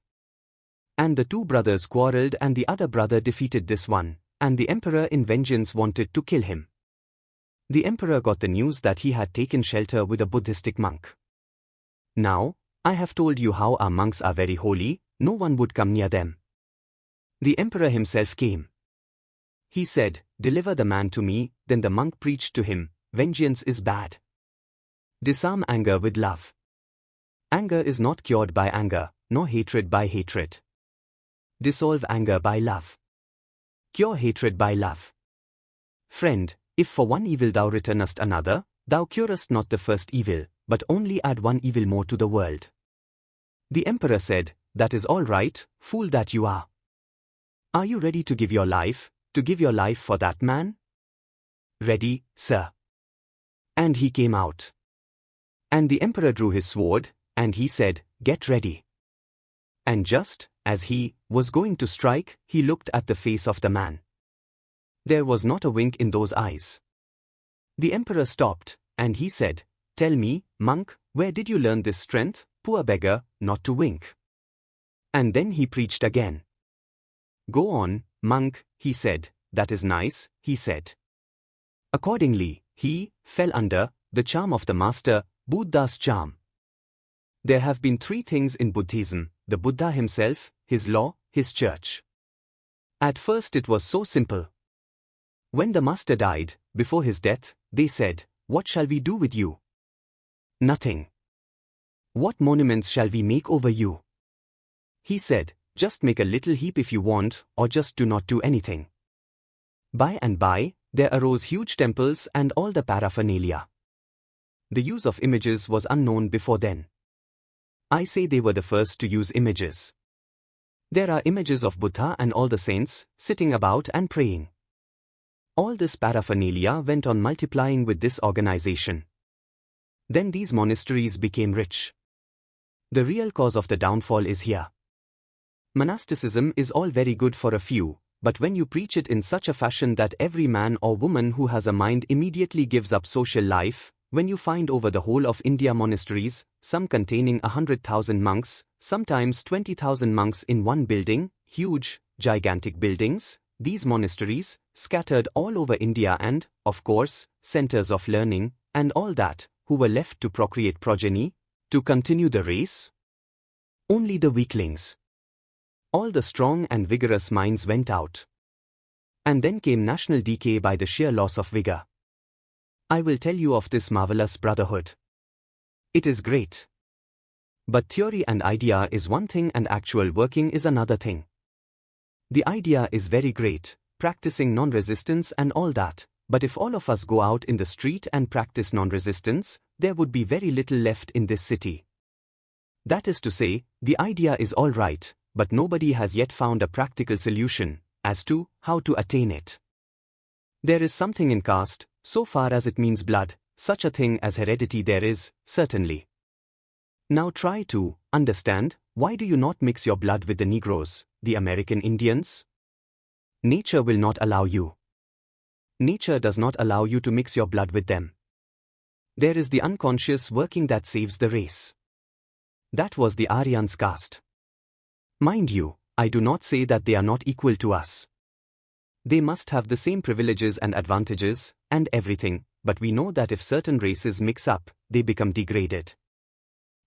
And the two brothers quarreled and the other brother defeated this one, and the emperor in vengeance wanted to kill him. The emperor got the news that he had taken shelter with a Buddhistic monk. Now, I have told you how our monks are very holy, no one would come near them. The emperor himself came. He said, "Deliver the man to me," then the monk preached to him, "Vengeance is bad. Disarm anger with love. Anger is not cured by anger, nor hatred by hatred. Dissolve anger by love. Cure hatred by love. Friend, if for one evil thou returnest another, thou curest not the first evil, but only add one evil more to the world." The emperor said, "That is all right, fool that you are. Are you ready to give your life for that man?" "Ready, sir." And he came out. And the emperor drew his sword, and he said, "Get ready." And just as he was going to strike, he looked at the face of the man. There was not a wink in those eyes. The emperor stopped, and he said, "Tell me, monk, where did you learn this strength, poor beggar, not to wink?" And then he preached again. "Go on, monk," he said. "That is nice," he said. Accordingly, he fell under the charm of the master, Buddha's charm. There have been three things in Buddhism: the Buddha himself, his law, his church. At first it was so simple. When the master died, before his death, they said, "What shall we do with you?" "Nothing." "What monuments shall we make over you?" He said, "Just make a little heap if you want, or just do not do anything." By and by, there arose huge temples and all the paraphernalia. The use of images was unknown before then. I say they were the first to use images. There are images of Buddha and all the saints, sitting about and praying. All this paraphernalia went on multiplying with this organization. Then these monasteries became rich. The real cause of the downfall is here. Monasticism is all very good for a few, but when you preach it in such a fashion that every man or woman who has a mind immediately gives up social life, when you find over the whole of India monasteries, some containing 100,000 monks, sometimes 20,000 monks in one building, huge, gigantic buildings, these monasteries, scattered all over India and, of course, centers of learning, and all that, who were left to procreate progeny, to continue the race? Only the weaklings. All the strong and vigorous minds went out. And then came national decay by the sheer loss of vigor. I will tell you of this marvelous brotherhood. It is great. But theory and idea is one thing and actual working is another thing. The idea is very great, practicing non-resistance and all that, but if all of us go out in the street and practice non-resistance, there would be very little left in this city. That is to say, the idea is all right, but nobody has yet found a practical solution as to how to attain it. There is something in caste, so far as it means blood, such a thing as heredity there is, certainly. Now try to understand, why do you not mix your blood with the Negroes, the American Indians? Nature will not allow you. Nature does not allow you to mix your blood with them. There is the unconscious working that saves the race. That was the Aryan's caste. Mind you, I do not say that they are not equal to us. They must have the same privileges and advantages, and everything, but we know that if certain races mix up, they become degraded.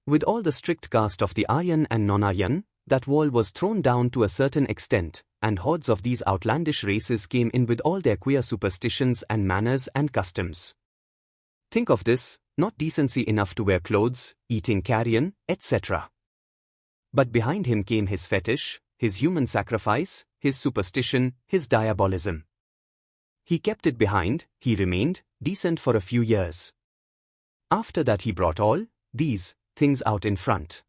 With all the strict caste of the Aryan and non-Aryan, that wall was thrown down to a certain extent, and hordes of these outlandish races came in with all their queer superstitions and manners and customs. Think of this, not decency enough to wear clothes, eating carrion, etc. But behind him came his fetish, his human sacrifice, his superstition, his diabolism. He kept it behind, he remained decent for a few years. After that he brought all these things out in front.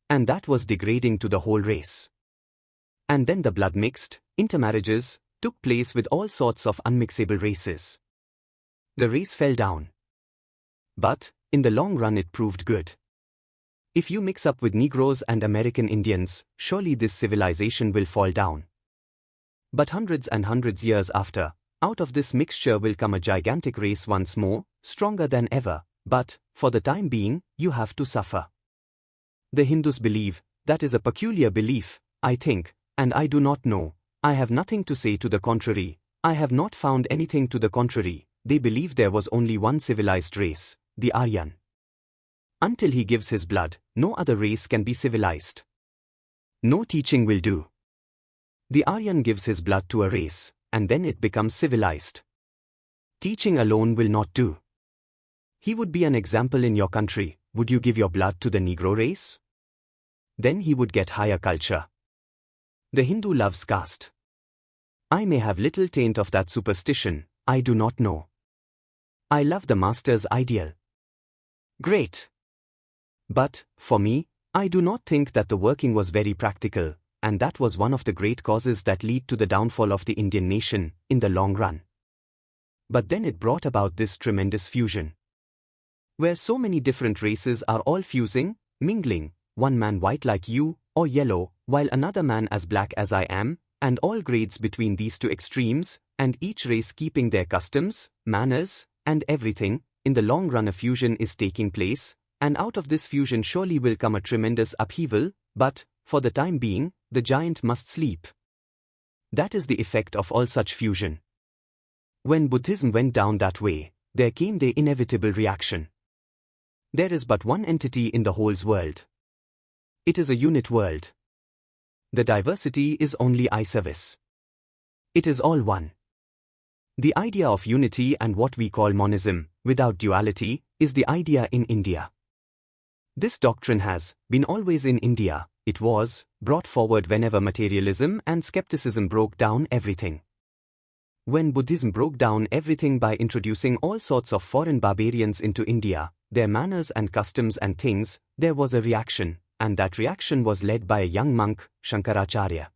And that was degrading to the whole race. And then the blood mixed, intermarriages, took place with all sorts of unmixable races. The race fell down. But, in the long run it proved good. If you mix up with Negroes and American Indians, surely this civilization will fall down. But hundreds and hundreds years after, out of this mixture will come a gigantic race once more, stronger than ever, but, for the time being, you have to suffer. The Hindus believe, that is a peculiar belief, I think, and I do not know, I have nothing to say to the contrary, I have not found anything to the contrary, they believe there was only one civilized race, the Aryan. Until he gives his blood, no other race can be civilized. No teaching will do. The Aryan gives his blood to a race, and then it becomes civilized. Teaching alone will not do. He would be an example in your country, would you give your blood to the Negro race? Then he would get higher culture. The Hindu loves caste. I may have little taint of that superstition, I do not know. I love the master's ideal. Great. But, for me, I do not think that the working was very practical, and that was one of the great causes that lead to the downfall of the Indian nation, in the long run. But then it brought about this tremendous fusion. Where so many different races are all fusing, mingling, one man white like you, or yellow, while another man as black as I am, and all grades between these two extremes, and each race keeping their customs, manners, and everything, in the long run a fusion is taking place, and out of this fusion surely will come a tremendous upheaval, but, for the time being, the giant must sleep. That is the effect of all such fusion. When Buddhism went down that way, there came the inevitable reaction. There is but one entity in the whole world. It is a unit world. The diversity is only eye service. It is all one. The idea of unity and what we call monism, without duality, is the idea in India. This doctrine has been always in India, it was brought forward whenever materialism and skepticism broke down everything. When Buddhism broke down everything by introducing all sorts of foreign barbarians into India, their manners and customs and things, there was a reaction, and that reaction was led by a young monk, Shankaracharya.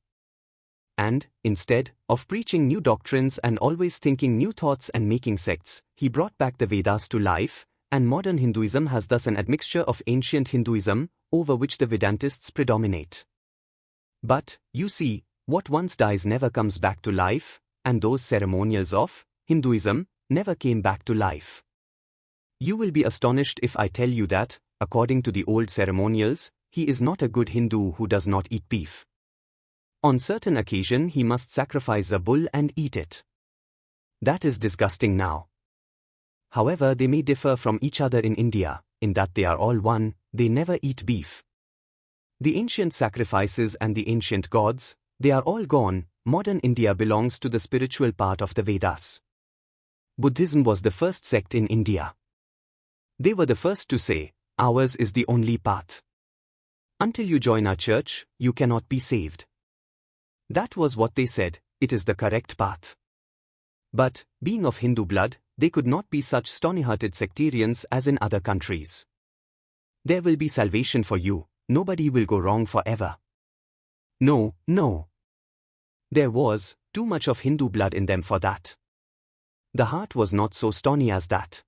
And, instead of preaching new doctrines and always thinking new thoughts and making sects, he brought back the Vedas to life, and modern Hinduism has thus an admixture of ancient Hinduism, over which the Vedantists predominate. But, you see, what once dies never comes back to life, and those ceremonials of Hinduism never came back to life. You will be astonished if I tell you that, according to the old ceremonials, he is not a good Hindu who does not eat beef. On certain occasion he must sacrifice a bull and eat it. That is disgusting now. However, they may differ from each other in India, in that they are all one, they never eat beef. The ancient sacrifices and the ancient gods, they are all gone. Modern India belongs to the spiritual part of the Vedas. Buddhism was the first sect in India. They were the first to say, ours is the only path. Until you join our church, you cannot be saved. That was what they said, it is the correct path. But, being of Hindu blood, they could not be such stony-hearted sectarians as in other countries. There will be salvation for you, nobody will go wrong forever. No, no. There was too much of Hindu blood in them for that. The heart was not so stony as that.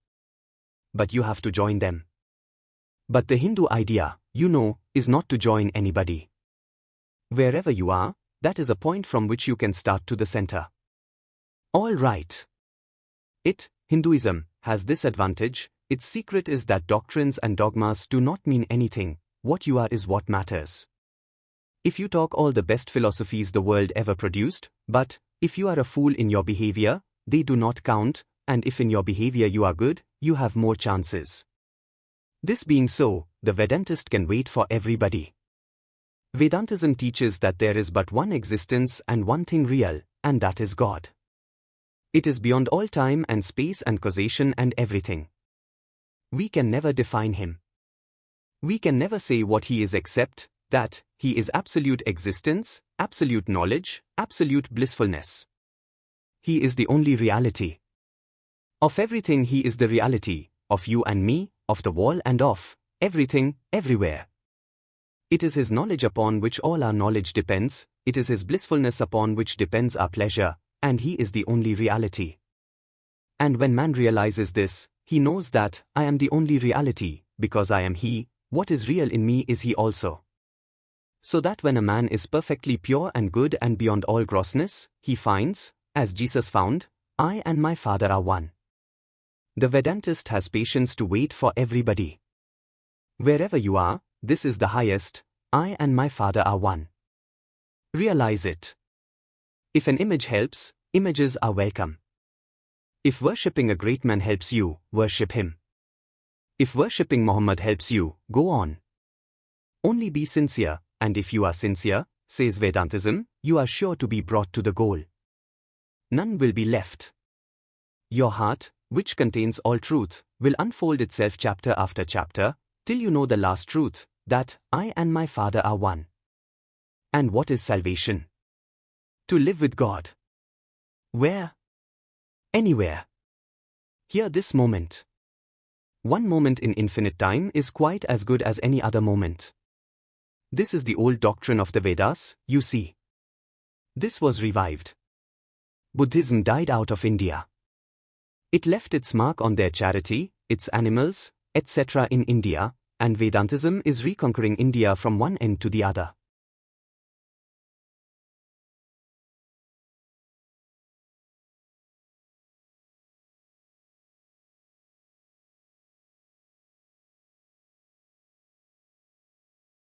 But you have to join them. But the Hindu idea, you know, is not to join anybody. Wherever you are, that is a point from which you can start to the center. All right. Hinduism, has this advantage, its secret is that doctrines and dogmas do not mean anything, what you are is what matters. If you talk all the best philosophies the world ever produced, but, if you are a fool in your behavior, they do not count, and if in your behavior you are good, you have more chances. This being so, the Vedantist can wait for everybody. Vedantism teaches that there is but one existence and one thing real, and that is God. It is beyond all time and space and causation and everything. We can never define him. We can never say what he is except that he is absolute existence, absolute knowledge, absolute blissfulness. He is the only reality. Of everything he is the reality, of you and me, of the wall and of everything, everywhere. It is his knowledge upon which all our knowledge depends, it is his blissfulness upon which depends our pleasure, and he is the only reality. And when man realizes this, he knows that I am the only reality, because I am he, what is real in me is he also. So that when a man is perfectly pure and good and beyond all grossness, he finds, as Jesus found, I and my Father are one. The Vedantist has patience to wait for everybody. Wherever you are, this is the highest, I and my Father are one. Realize it. If an image helps, images are welcome. If worshipping a great man helps you, worship him. If worshipping Muhammad helps you, go on. Only be sincere, and if you are sincere, says Vedantism, you are sure to be brought to the goal. None will be left. Your heart, which contains all truth, will unfold itself chapter after chapter, till you know the last truth, that I and my Father are one. And what is salvation? To live with God. Where? Anywhere. Here this moment. One moment in infinite time is quite as good as any other moment. This is the old doctrine of the Vedas, you see. This was revived. Buddhism died out of India. It left its mark on their charity, its animals, etc. in India, and Vedantism is reconquering India from one end to the other.